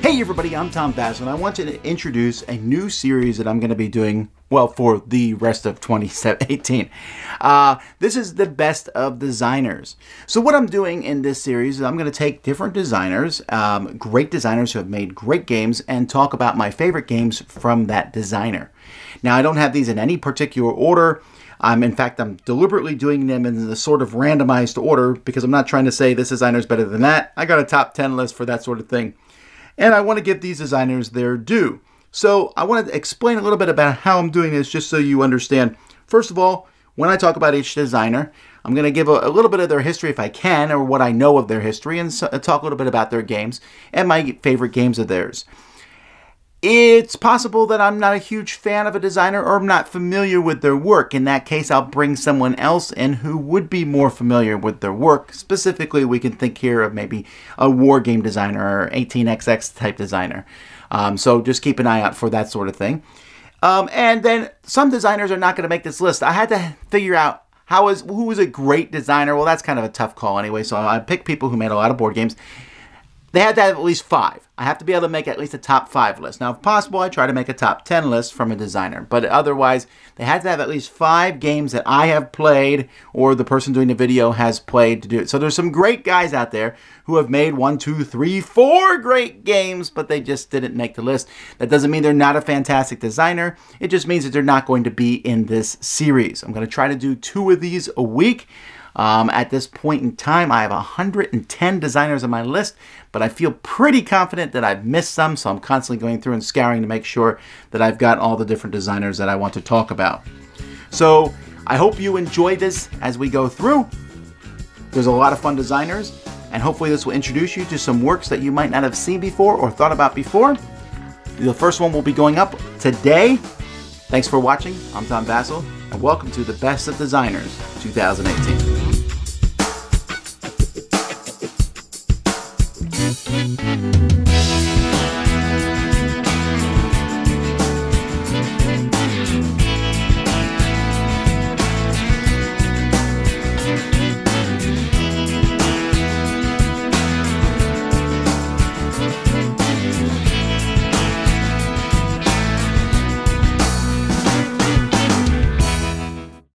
Hey everybody, I'm Tom Vasel, and I want to introduce a new series that I'm going to be doing, well, for the rest of 2018. This is the best of designers. So what I'm doing in this series is I'm going to take different designers, great designers who have made great games, and talk about my favorite games from that designer. Now, I don't have these in any particular order. In fact, I'm deliberately doing them in the sort of randomized order because I'm not trying to say this designer is better than that. I got a top 10 list for that sort of thing. And I want to give these designers their due. So I want to explain a little bit about how I'm doing this just so you understand. First of all, when I talk about each designer, I'm going to give a little bit of their history if I can, or what I know of their history, and talk a little bit about their games and my favorite games of theirs. It's possible that I'm not a huge fan of a designer or I'm not familiar with their work. In that case, I'll bring someone else in who would be more familiar with their work. Specifically, we can think here of maybe a war game designer or 18xx type designer. So just keep an eye out for that sort of thing. And then some designers are not going to make this list. I had to figure out who is a great designer. Well, that's kind of a tough call anyway. So I picked people who made a lot of board games. They had to have at least 5. I have to be able to make at least a top 5 list. Now, if possible, I try to make a top 10 list from a designer. But otherwise, they had to have at least 5 games that I have played or the person doing the video has played to do it. So there's some great guys out there who have made 1, 2, 3, 4 great games, but they just didn't make the list. That doesn't mean they're not a fantastic designer. It just means that they're not going to be in this series. I'm going to try to do 2 of these a week. At this point in time, I have 110 designers on my list, but I feel pretty confident that I've missed some, so I'm constantly going through and scouring to make sure that I've got all the different designers that I want to talk about. So I hope you enjoy this as we go through. There's a lot of fun designers, and hopefully this will introduce you to some works that you might not have seen before or thought about before. The first one will be going up today. Thanks for watching. I'm Tom Vasel, and welcome to the Best of Designers 2018.